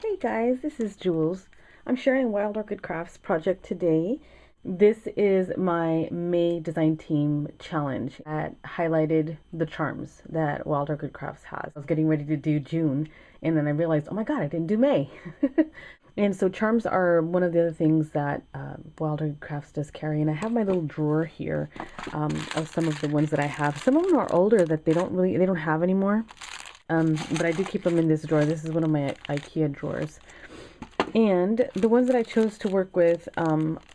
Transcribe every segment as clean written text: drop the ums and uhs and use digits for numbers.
Hey guys, this is Jules. I'm sharing Wild Orchid Crafts project today. This is my May design team challenge that highlighted the charms that Wild Orchid Crafts has. I was getting ready to do June and then I realized, oh my god, I didn't do May. And so charms are one of the other things that Wild Orchid Crafts does carry. And I have my little drawer here of some of the ones that I have. Some of them are older that they don't have anymore. But I do keep them in this drawer. This is one of my IKEA drawers. And the ones that I chose to work with,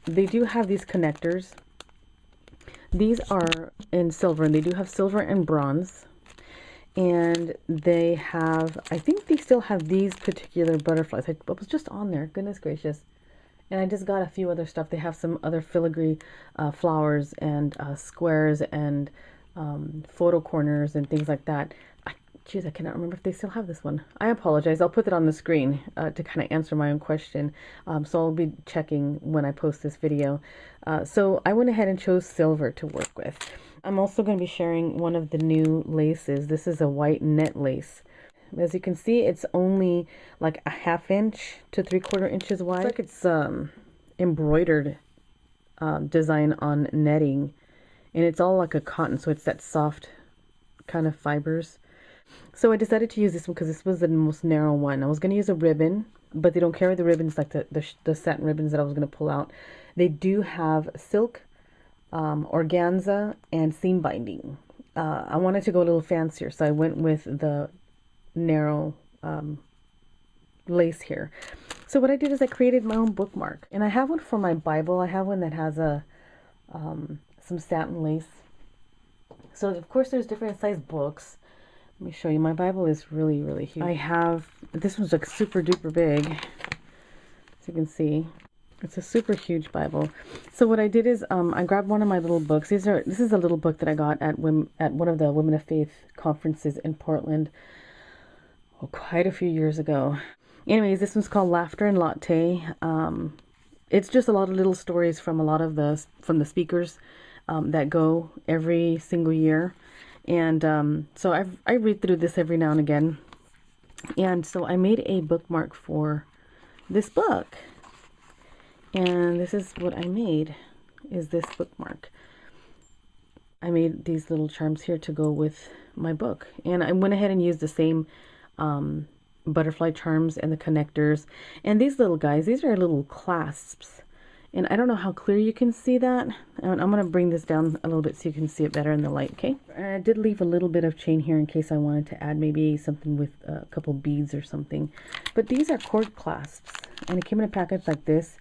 they do have these connectors. These are in silver, and they do have silver and bronze. And they have, I think they still have these particular butterflies. I was just on there, goodness gracious. And I just got a few other stuff. They have some other filigree flowers and squares and photo corners and things like that. Geez, I cannot remember if they still have this one. I apologize. I'll put it on the screen to kind of answer my own question. So I'll be checking when I post this video. So I went ahead and chose silver to work with. I'm also going to be sharing one of the new laces. This is a white net lace. As you can see, it's only like a 1/2 inch to 3/4 inches wide. It's like it's embroidered design on netting. And it's all like a cotton, so it's that soft kind of fibers. So I decided to use this one because this was the most narrow one. I was going to use a ribbon, but they don't carry the ribbons like the satin ribbons that I was going to pull out. They do have silk, organza, and seam binding. I wanted to go a little fancier, so I went with the narrow lace here. So what I did is I created my own bookmark. And I have one for my Bible. I have one that has some satin lace. So of course there's different size books. Let me show you. My Bible is really, really huge. I have, this one's like super duper big. As you can see, it's a super huge Bible. So what I did is I grabbed one of my little books. This is a little book that I got at one of the Women of Faith conferences in Portland quite a few years ago. Anyways, this one's called Laughter and Latte. It's just a lot of little stories from a lot of the speakers that go every single year. And so I read through this every now and again. And so I made a bookmark for this book. And this is what I made, is this bookmark. I made these little charms here to go with my book. And I went ahead and used the same butterfly charms and the connectors. And these little guys, these are little clasps. And I don't know how clear you can see that. I'm going to bring this down a little bit so you can see it better in the light, okay? I did leave a little bit of chain here in case I wanted to add maybe something with a couple beads or something. But these are cord clasps, and it came in a package like this.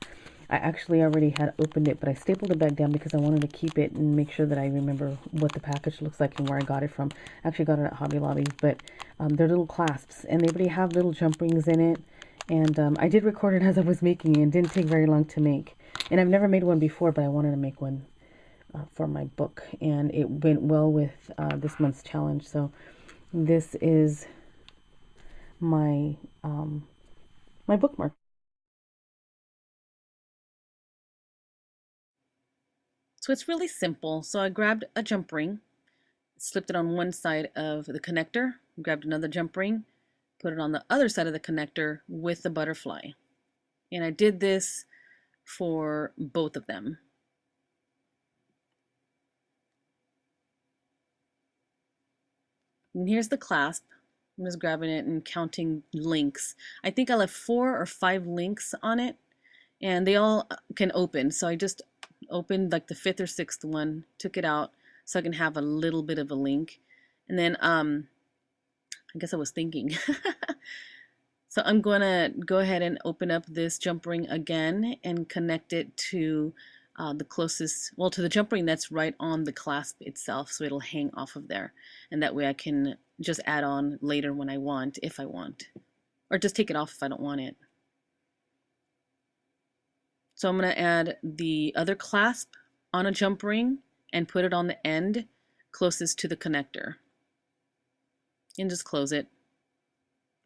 I actually already had opened it, but I stapled it back down because I wanted to keep it and make sure that I remember what the package looks like and where I got it from. I actually got it at Hobby Lobby, but they're little clasps, and they already have little jump rings in it. And I did record it as I was making it. It didn't take very long to make. And I've never made one before, but I wanted to make one for my book. And it went well with this month's challenge. So this is my, my bookmark. So it's really simple. So I grabbed a jump ring, slipped it on one side of the connector, grabbed another jump ring, put it on the other side of the connector with the butterfly. And I did this for both of them. And here's the clasp. I'm just grabbing it and counting links. I think I left 4 or 5 links on it, and they all can open. So I just opened like the 5th or 6th one, took it out so I can have a little bit of a link. And then I guess I was thinking. So I'm going to go ahead and open up this jump ring again and connect it to the closest, well, to the jump ring that's right on the clasp itself, so it'll hang off of there. And that way I can just add on later when I want, if I want. Or just take it off if I don't want it. So I'm going to add the other clasp on a jump ring and put it on the end closest to the connector. And just close it.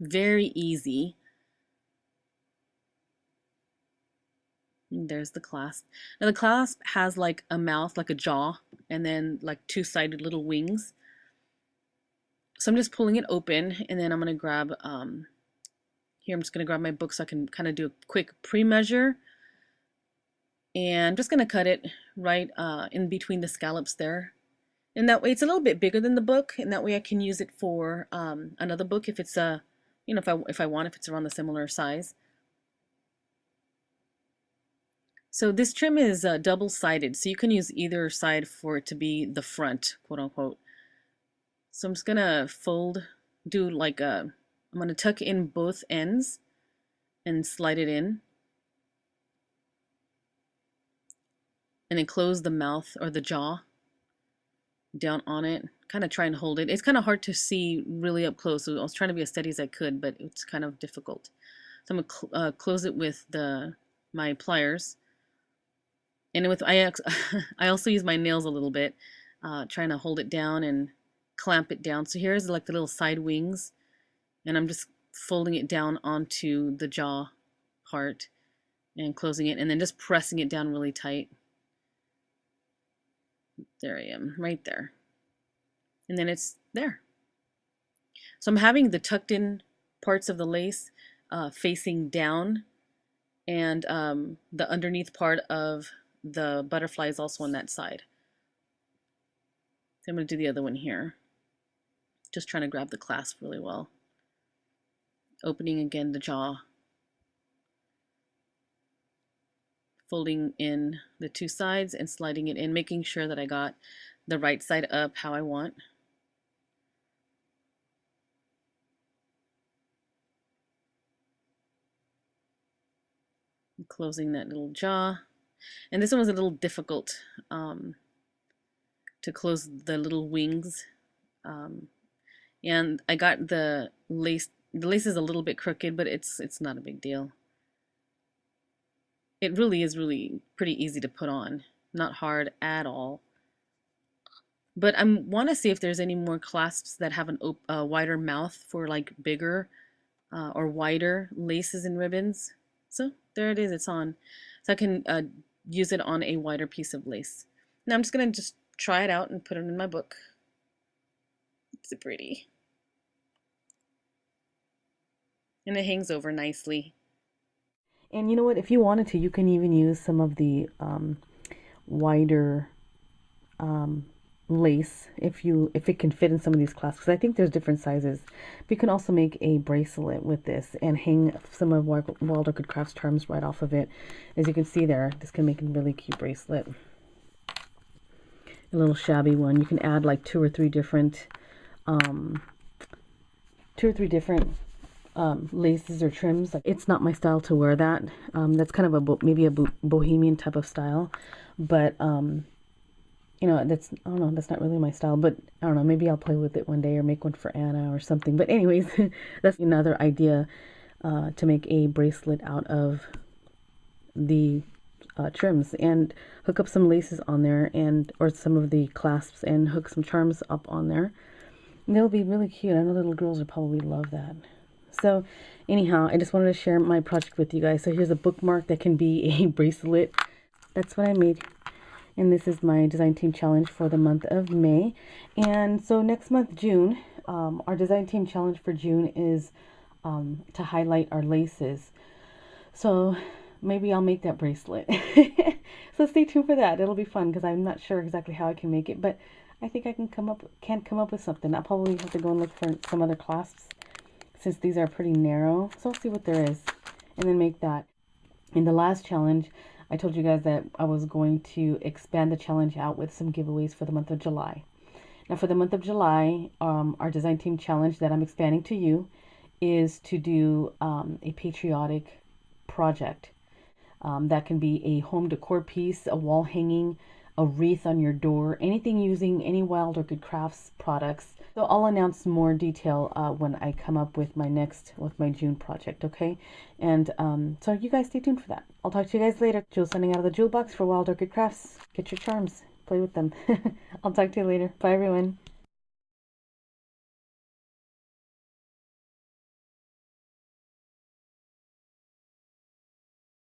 Very easy. And there's the clasp. Now the clasp has like a mouth, like a jaw, and then like 2-sided little wings. So I'm just pulling it open, and then I'm going to grab Here I'm just going to grab my book so I can kind of do a quick pre-measure. And I'm just going to cut it right in between the scallops there. And that way it's a little bit bigger than the book, and that way I can use it for another book if it's you know, if I want, if it's around the similar size. So this trim is double-sided, so you can use either side for it to be the front, quote unquote. So I'm just gonna do like I'm gonna tuck in both ends and slide it in, and then close the mouth or the jaw down on it. Kind of try and hold it. It's kind of hard to see really up close, so I was trying to be as steady as I could, but it's kind of difficult. So I'm gonna close it with my pliers. And I also use my nails a little bit, trying to hold it down and clamp it down. So here's like the little side wings, and I'm just folding it down onto the jaw part and closing it, and then just pressing it down really tight. There I am, right there. And then it's there. So I'm having the tucked in parts of the lace facing down, and the underneath part of the butterfly is also on that side. So I'm going to do the other one here. Just trying to grab the clasp really well. Opening again the jaw. Folding in the two sides and sliding it in, making sure that I got the right side up how I want. And closing that little jaw. And this one was a little difficult to close the little wings. And I got the lace is a little bit crooked, but it's not a big deal. It really is pretty easy to put on, not hard at all. But I want to see if there's any more clasps that have a wider mouth for like bigger or wider laces and ribbons. So there it is, it's on. So I can use it on a wider piece of lace. Now I'm just going to just try it out and put it in my book. It's pretty. And it hangs over nicely. And you know what, if you wanted to, you can even use some of the wider lace if it can fit in some of these clasps, because I think there's different sizes. But you can also make a bracelet with this and hang some of Wild Orchid Crafts charms right off of it. As you can see there, this can make a really cute bracelet. A little shabby one. You can add like two or three different laces or trims. Like, it's not my style to wear that. That's kind of maybe a bohemian type of style, but you know, I don't know, that's not really my style, but I don't know, maybe I'll play with it one day or make one for Anna or something. But anyways, that's another idea to make a bracelet out of the trims, and hook up some laces on there, or some of the clasps, and hook some charms up on there. And they'll be really cute. I know little girls will probably love that. So anyhow, I just wanted to share my project with you guys. So here's a bookmark that can be a bracelet. That's what I made. And this is my design team challenge for the month of May. And so next month, June, our design team challenge for June is to highlight our laces. So maybe I'll make that bracelet. So stay tuned for that. It'll be fun because I'm not sure exactly how I can make it, but I think I can come up with something. I'll probably have to go and look for some other clasps since these are pretty narrow. So I'll see what there is and then make that. In the last challenge, I told you guys that I was going to expand the challenge out with some giveaways for the month of July. Now for the month of July, our design team challenge that I'm expanding to you is to do a patriotic project. That can be a home decor piece, a wall hanging, a wreath on your door, anything using any Wild Orchid Crafts products. So I'll announce more detail when I come up with my June project, okay? And so you guys stay tuned for that. I'll talk to you guys later. Jules sending out of the Jewel box for Wild Orchid Crafts. Get your charms. Play with them. I'll talk to you later. Bye, everyone.